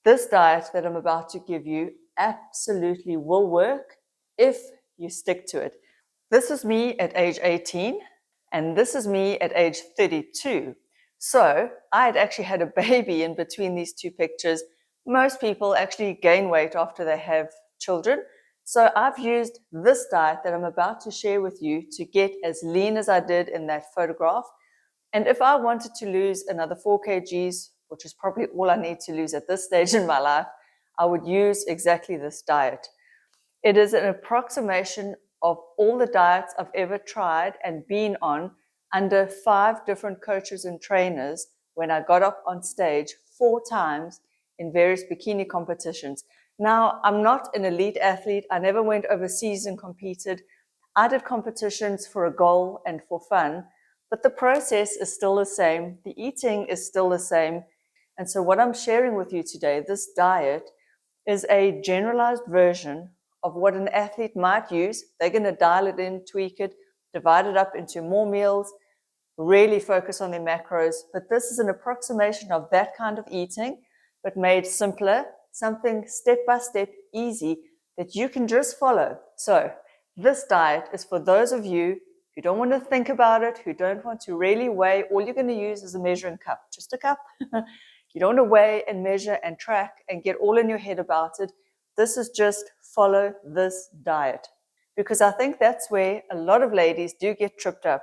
This diet that I'm about to give you absolutely will work if you stick to it. This is me at age 18, and this is me at age 32. So I had actually had a baby in between these two pictures. Most people actually gain weight after they have children. So I've used this diet that I'm about to share with you to get as lean as I did in that photograph. And if I wanted to lose another 4 kgs, which is probably all I need to lose at this stage in my life, I would use exactly this diet. It is an approximation of all the diets I've ever tried and been on under 5 different coaches and trainers when I got up on stage 4 times in various bikini competitions. Now, I'm not an elite athlete. I never went overseas and competed. I did competitions for a goal and for fun, but the process is still the same. The eating is still the same. And so what I'm sharing with you today, this diet, is a generalized version of what an athlete might use. They're going to dial it in, tweak it, divide it up into more meals, really focus on their macros. But this is an approximation of that kind of eating, but made simpler, something step by step, easy, that you can just follow. So this diet is for those of you who don't want to think about it, who don't want to really weigh. All you're going to use is a measuring cup, just a cup. You don't want to weigh and measure and track and get all in your head about it. This is just follow this diet. Because I think that's where a lot of ladies do get tripped up.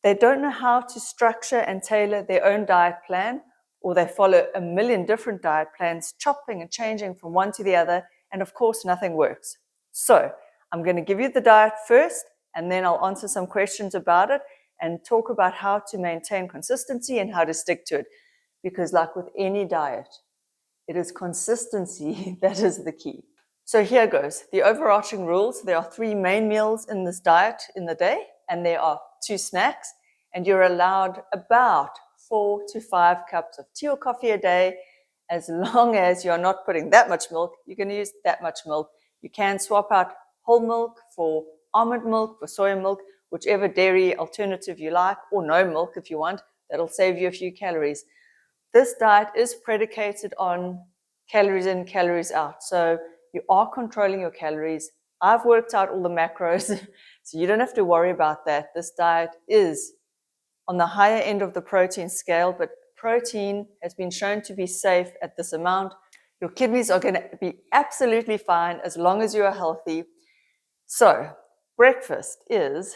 They don't know how to structure and tailor their own diet plan, or they follow a million different diet plans, chopping and changing from one to the other, and of course, nothing works. So I'm going to give you the diet first, and then I'll answer some questions about it and talk about how to maintain consistency and how to stick to it. Because like with any diet, it is consistency that is the key. So here goes. The overarching rules. There are 3 main meals in this diet in the day, and there are 2 snacks, and you're allowed about 4 to 5 cups of tea or coffee a day. As long as you're not putting that much milk, you're going to use that much milk. You can swap out whole milk for almond milk, for soy milk, whichever dairy alternative you like, or no milk if you want. That'll save you a few calories. This diet is predicated on calories in, calories out. So you are controlling your calories. I've worked out all the macros, so you don't have to worry about that. This diet is on the higher end of the protein scale, but protein has been shown to be safe at this amount. Your kidneys are going to be absolutely fine as long as you are healthy. So breakfast is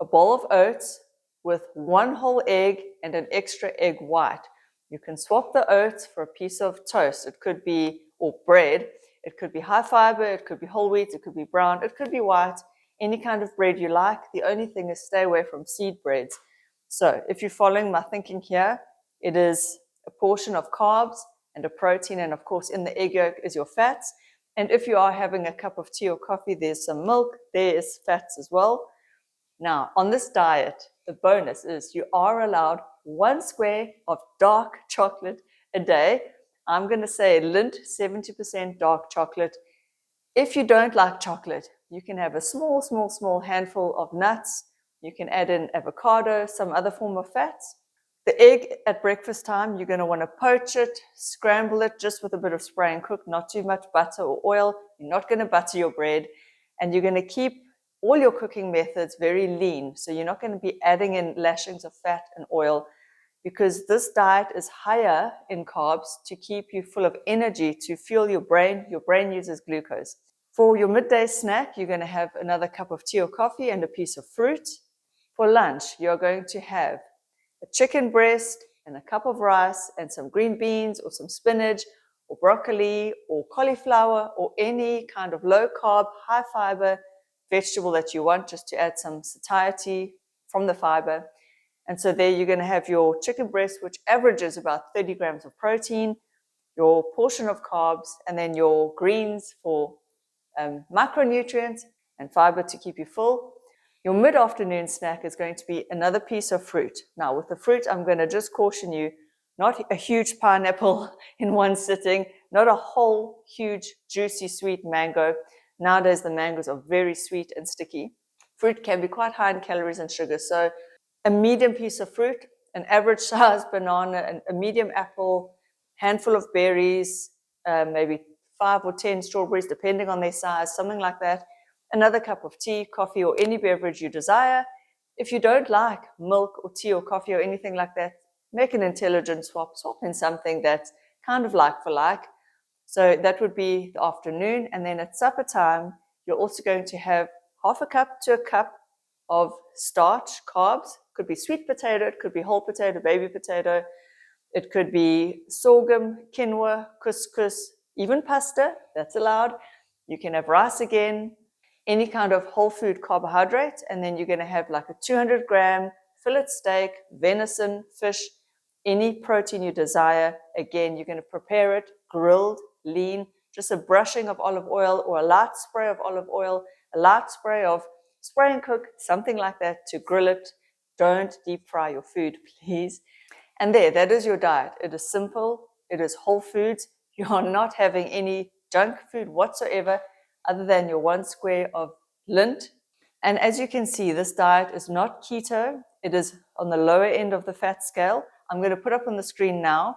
a bowl of oats with 1 whole egg and an extra egg white. You can swap the oats for a piece of toast. It could be, or bread. It could be high fiber. It could be whole wheat. It could be brown. It could be white. Any kind of bread you like. The only thing is stay away from seed breads. So if you're following my thinking here, it is a portion of carbs and a protein. And of course, in the egg yolk is your fats. And if you are having a cup of tea or coffee, there's some milk. There is fats as well. Now, on this diet, the bonus is you are allowed 1 square of dark chocolate a day. I'm going to say Lindt 70% dark chocolate. If you don't like chocolate, you can have a small handful of nuts. You can add in avocado, some other form of fats. The egg at breakfast time, you're going to want to poach it, scramble it just with a bit of spray and cook, not too much butter or oil. You're not going to butter your bread, and you're going to keep all your cooking methods very lean. So you're not going to be adding in lashings of fat and oil, because this diet is higher in carbs to keep you full of energy to fuel your brain. Your brain uses glucose. For your midday snack, you're going to have another cup of tea or coffee and a piece of fruit. For lunch, you're going to have a chicken breast and a cup of rice and some green beans or some spinach or broccoli or cauliflower or any kind of low carb, high fiber vegetable that you want, just to add some satiety from the fiber. And so there you're going to have your chicken breast, which averages about 30 grams of protein, your portion of carbs, and then your greens for micronutrients and fiber to keep you full. Your mid-afternoon snack is going to be another piece of fruit. Now, with the fruit, I'm going to just caution you, not a huge pineapple in one sitting, not a whole, huge, juicy, sweet mango. Nowadays, the mangoes are very sweet and sticky. Fruit can be quite high in calories and sugar, so a medium piece of fruit, an average size banana, and a medium apple, handful of berries, maybe 5 or 10 strawberries, depending on their size, something like that. Another cup of tea, coffee, or any beverage you desire. If you don't like milk or tea or coffee or anything like that, make an intelligent swap in something that's kind of like for like. So that would be the afternoon. And then at supper time, you're also going to have half a cup to a cup of starch, carbs. Could be sweet potato, it could be whole potato, baby potato. It could be sorghum, quinoa, couscous, even pasta, that's allowed. You can have rice again, any kind of whole food carbohydrate, and then you're going to have like a 200-gram fillet steak, venison, fish, any protein you desire. Again, you're going to prepare it grilled, lean, just a brushing of olive oil or a light spray of olive oil, a light spray of spray and cook, something like that to grill it. Don't deep fry your food, please. And that is your diet. It is simple. It is whole foods. You are not having any junk food whatsoever other than your 1 square of lint. And as you can see, this diet is not keto. It is on the lower end of the fat scale. I'm going to put up on the screen now.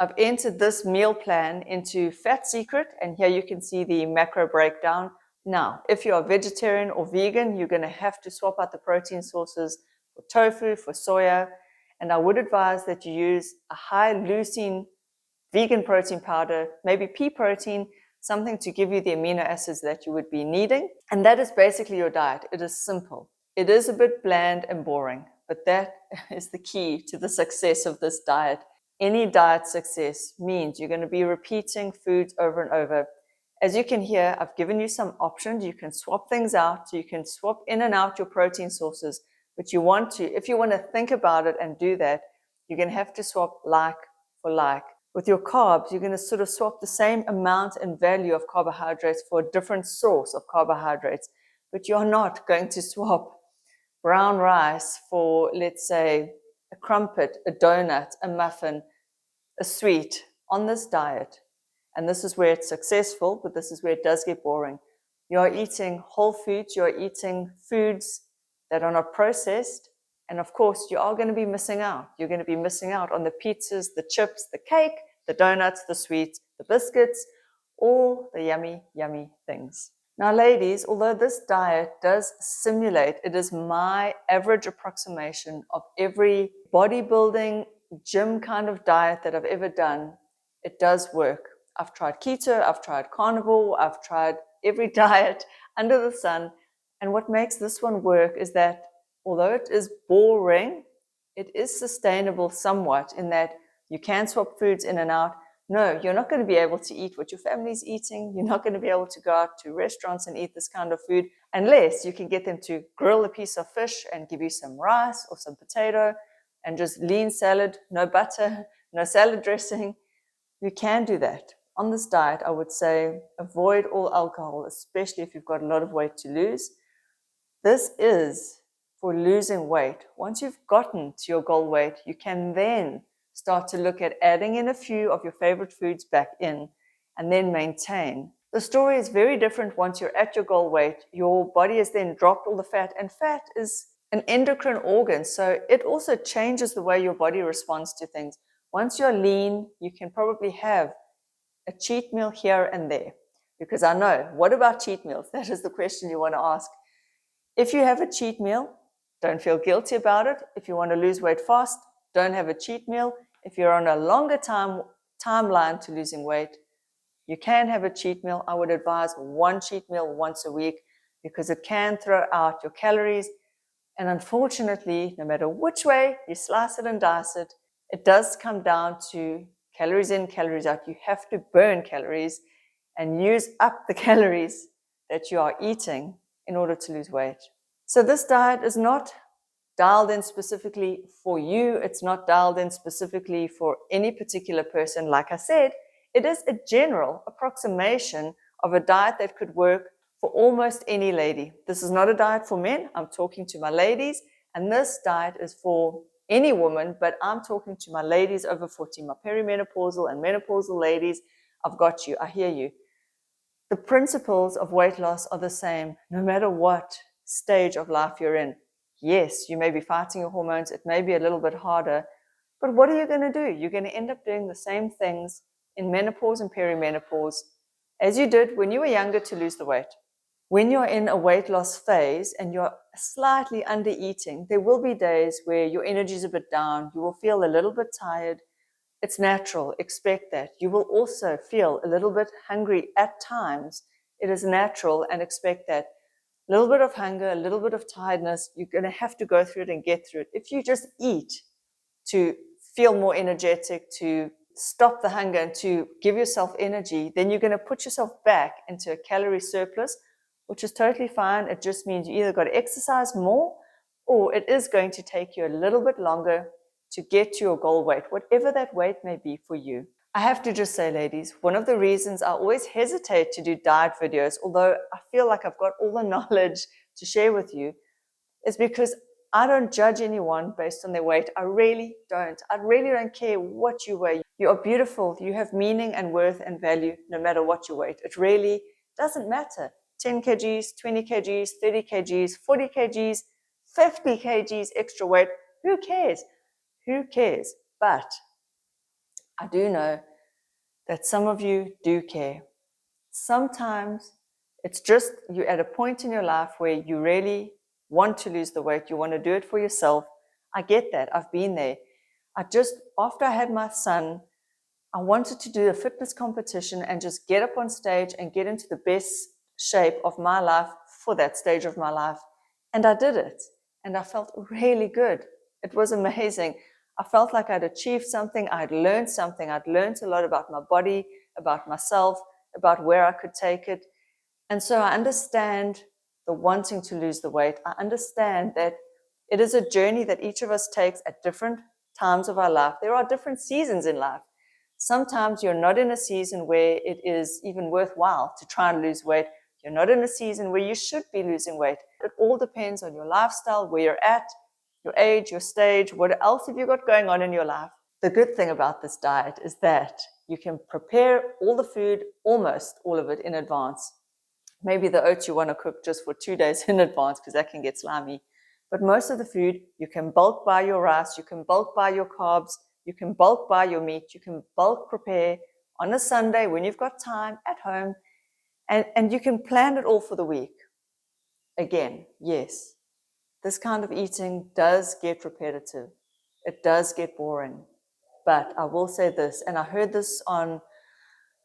I've entered this meal plan into Fat Secret, and here you can see the macro breakdown. Now, if you are vegetarian or vegan, you're going to have to swap out the protein sources for tofu, for soya, and I would advise that you use a high leucine vegan protein powder, maybe pea protein, something to give you the amino acids that you would be needing. And that is basically your diet. It is simple. It is a bit bland and boring, but that is the key to the success of this diet. Any diet success means you're going to be repeating foods over and over. As you can hear, I've given you some options. You can swap things out. You can swap in and out your protein sources, but if you want to think about it and do that, you're going to have to swap like for like. With your carbs, you're going to sort of swap the same amount and value of carbohydrates for a different source of carbohydrates, but you're not going to swap brown rice for, let's say, a crumpet, a donut, a muffin, a sweet on this diet. And this is where it's successful, but this is where it does get boring. You are eating whole foods, you are eating foods that are not processed, and of course, you are going to be missing out. You're going to be missing out on the pizzas, the chips, the cake, the donuts, the sweets, the biscuits, all the yummy, yummy things. Now, ladies, although this diet does simulate, it is my average approximation of every bodybuilding, gym kind of diet that I've ever done, it does work. I've tried keto, I've tried carnivore, I've tried every diet under the sun. And what makes this one work is that although it is boring, it is sustainable somewhat in that you can swap foods in and out. No, you're not going to be able to eat what your family's eating. You're not going to be able to go out to restaurants and eat this kind of food unless you can get them to grill a piece of fish and give you some rice or some potato and just lean salad, no butter, no salad dressing. You can do that. On this diet, I would say avoid all alcohol, especially if you've got a lot of weight to lose. This is for losing weight. Once you've gotten to your goal weight, you can then start to look at adding in a few of your favorite foods back in and then maintain. The story is very different once you're at your goal weight. Your body has then dropped all the fat, and fat is an endocrine organ, so it also changes the way your body responds to things. Once you're lean, you can probably have a cheat meal here and there, because I know, what about cheat meals? That is the question you want to ask. If you have a cheat meal, don't feel guilty about it. If you want to lose weight fast, don't have a cheat meal. If you're on a longer timeline to losing weight, you can have a cheat meal. I would advise one cheat meal once a week because it can throw out your calories. And unfortunately, no matter which way you slice it and dice it, it does come down to calories in, calories out. You have to burn calories and use up the calories that you are eating in order to lose weight. So this diet is not dialed in specifically for you. It's not dialed in specifically for any particular person. Like I said, it is a general approximation of a diet that could work for almost any lady. This is not a diet for men. I'm talking to my ladies, and this diet is for any woman, but I'm talking to my ladies over 40, my perimenopausal and menopausal ladies. I've got you. I hear you. The principles of weight loss are the same no matter what stage of life you're in. Yes, you may be fighting your hormones. It may be a little bit harder, But what are you going to do? You're going to end up doing the same things in menopause and perimenopause as you did when you were younger to lose the weight. When you're in a weight loss phase and you're slightly under eating, there will be days where your energy is a bit down. You will feel a little bit tired. It's natural. Expect that. You will also feel a little bit hungry at times. It is natural, and expect that. A little bit of hunger, a little bit of tiredness. You're going to have to go through it and get through it. If you just eat to feel more energetic, to stop the hunger and to give yourself energy, then you're going to put yourself back into a calorie surplus, which is totally fine. It just means you either got to exercise more, or it is going to take you a little bit longer to get to your goal weight, whatever that weight may be for you. I have to just say, ladies, one of the reasons I always hesitate to do diet videos, although I feel like I've got all the knowledge to share with you, is because I don't judge anyone based on their weight. I really don't. I really don't care what you weigh. You are beautiful. You have meaning and worth and value no matter what you weight. It really doesn't matter. 10 kgs, 20 kgs, 30 kgs, 40 kgs, 50 kgs extra weight. Who cares? Who cares? But I do know that some of you do care. Sometimes it's just you're at a point in your life where you really want to lose the weight. You want to do it for yourself. I get that. I've been there. After I had my son, I wanted to do a fitness competition and just get up on stage and get into the best shape of my life for that stage of my life. And I did it. And I felt really good. It was amazing. I felt like I'd achieved something. I'd learned something. I'd learned a lot about my body, about myself, about where I could take it. And so I understand the wanting to lose the weight. I understand that it is a journey that each of us takes at different times of our life. There are different seasons in life. Sometimes you're not in a season where it is even worthwhile to try and lose weight. You're not in a season where you should be losing weight. It all depends on your lifestyle, where you're at, your age, your stage, what else have you got going on in your life. The good thing about this diet is that you can prepare all the food, almost all of it, in advance. Maybe the oats you want to cook just for 2 days in advance because that can get slimy. But most of the food, you can bulk buy your rice, you can bulk buy your carbs, you can bulk buy your meat, you can bulk prepare on a Sunday when you've got time at home, and you can plan it all for the week. Again, yes, this kind of eating does get repetitive. It does get boring. But I will say this, and I heard this on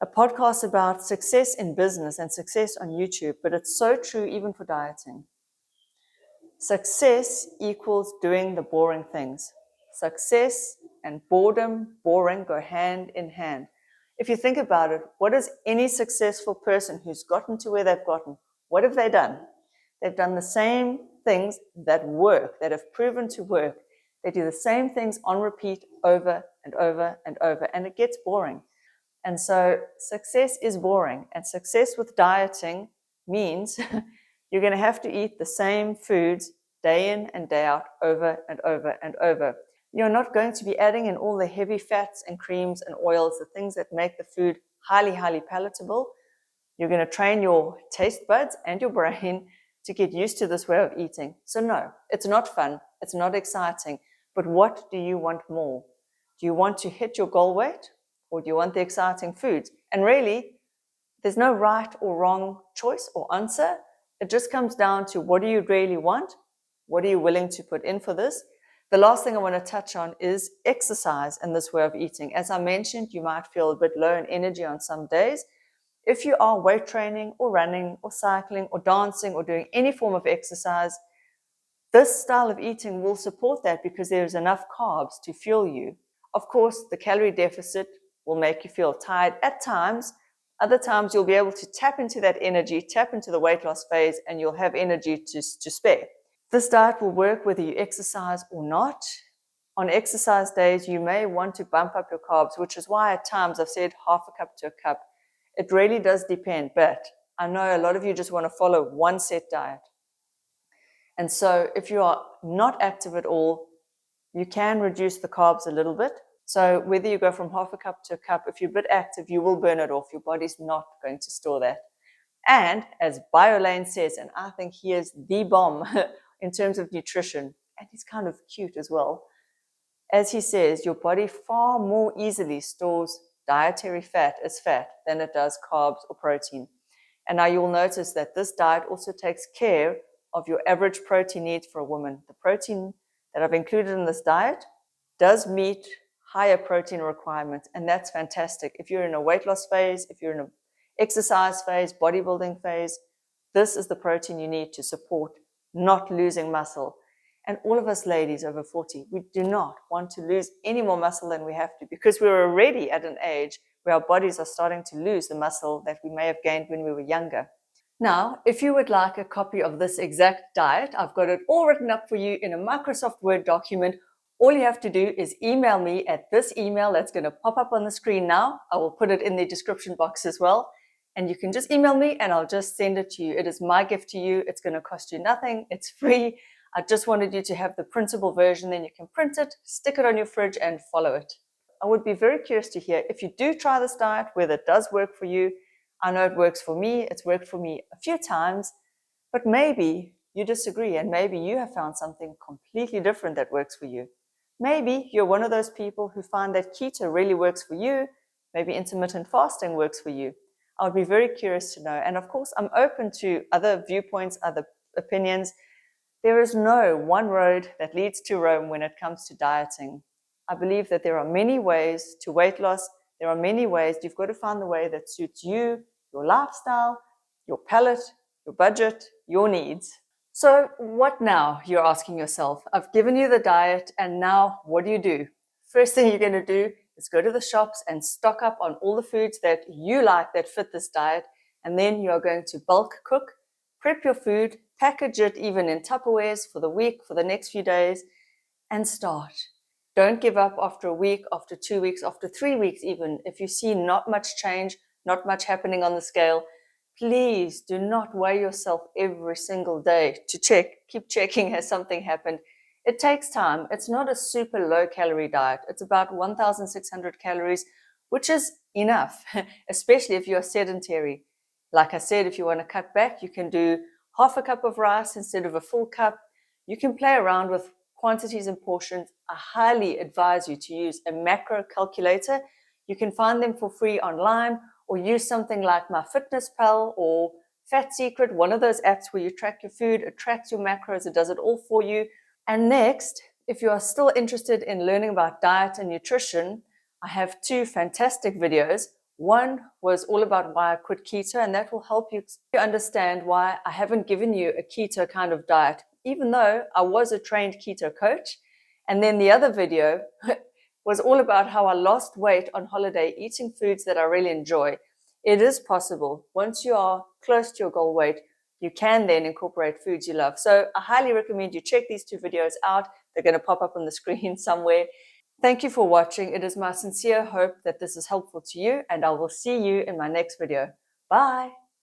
a podcast about success in business and success on YouTube, but it's so true even for dieting. Success equals doing the boring things. Success and boredom, boring, go hand in hand. If you think about it, what is any successful person who's gotten to where they've gotten? What have they done? They've done the same things that work, that have proven to work. They do the same things on repeat over and over and over, and it gets boring. And so success is boring, and success with dieting means you're going to have to eat the same foods day in and day out, over and over and over. You're not going to be adding in all the heavy fats and creams and oils, the things that make the food highly, highly palatable. You're going to train your taste buds and your brain to get used to this way of eating. So no, it's not fun. It's not exciting. But what do you want more? Do you want to hit your goal weight, or do you want the exciting foods? And really, there's no right or wrong choice or answer. It just comes down to, what do you really want? What are you willing to put in for this? The last thing I want to touch on is exercise and this way of eating. As I mentioned, you might feel a bit low in energy on some days. If you are weight training or running or cycling or dancing or doing any form of exercise, this style of eating will support that because there's enough carbs to fuel you. Of course, the calorie deficit will make you feel tired at times. Other times you'll be able to tap into that energy, tap into the weight loss phase, and you'll have energy to spare. This diet will work whether you exercise or not. On exercise days, you may want to bump up your carbs, which is why at times I've said half a cup to a cup. It really does depend, but I know a lot of you just want to follow one set diet. And so if you are not active at all, you can reduce the carbs a little bit. So whether you go from half a cup to a cup, if you're a bit active, you will burn it off. Your body's not going to store that. And as BioLane says, and I think he is the bomb in terms of nutrition, and he's kind of cute as well. As he says, your body far more easily stores dietary fat as fat than it does carbs or protein. And now you'll notice that this diet also takes care of your average protein needs for a woman. The protein that I've included in this diet does meet higher protein requirements, and that's fantastic. If you're in a weight loss phase, if you're in an exercise phase, bodybuilding phase, this is the protein you need to support not losing muscle. And all of us ladies over 40, we do not want to lose any more muscle than we have to, because we're already at an age where our bodies are starting to lose the muscle that we may have gained when we were younger. Now, if you would like a copy of this exact diet, I've got it all written up for you in a Microsoft Word document. All you have to do is email me at this email that's going to pop up on the screen now. I will put it in the description box as well. And you can just email me and I'll just send it to you. It is my gift to you. It's going to cost you nothing. It's free. I just wanted you to have the printable version. Then you can print it, stick it on your fridge and follow it. I would be very curious to hear if you do try this diet, whether it does work for you. I know it works for me. It's worked for me a few times, but maybe you disagree and maybe you have found something completely different that works for you. Maybe you're one of those people who find that keto really works for you. Maybe intermittent fasting works for you. I would be very curious to know. And of course, I'm open to other viewpoints, other opinions. There is no one road that leads to Rome when it comes to dieting. I believe that there are many ways to weight loss. There are many ways. You've got to find the way that suits you, your lifestyle, your palate, your budget, your needs. So what now, you're asking yourself? I've given you the diet, and now what do? First thing you're going to do is go to the shops and stock up on all the foods that you like that fit this diet, and then you are going to bulk cook, prep your food, package it even in Tupperwares for the week, for the next few days, and start. Don't give up after a week, after 2 weeks, after 3 weeks even. If you see not much change, not much happening on the scale, please do not weigh yourself every single day to check. Keep checking, has something happened? It takes time. It's not a super low calorie diet. It's about 1,600 calories, which is enough, especially if you're sedentary. Like I said, if you want to cut back, you can do half a cup of rice instead of a full cup. You can play around with quantities and portions. I highly advise you to use a macro calculator. You can find them for free online, or use something like MyFitnessPal or Fat Secret, one of those apps where you track your food, it tracks your macros, it does it all for you. And next, if you are still interested in learning about diet and nutrition, I have 2 fantastic videos. One was all about why I quit keto, and that will help you understand why I haven't given you a keto kind of diet, even though I was a trained keto coach. And then the other video was all about how I lost weight on holiday eating foods that I really enjoy. It is possible. Once you are close to your goal weight, you can then incorporate foods you love. So I highly recommend you check these 2 videos out. They're going to pop up on the screen somewhere. Thank you for watching. It is my sincere hope that this is helpful to you, and I will see you in my next video. Bye.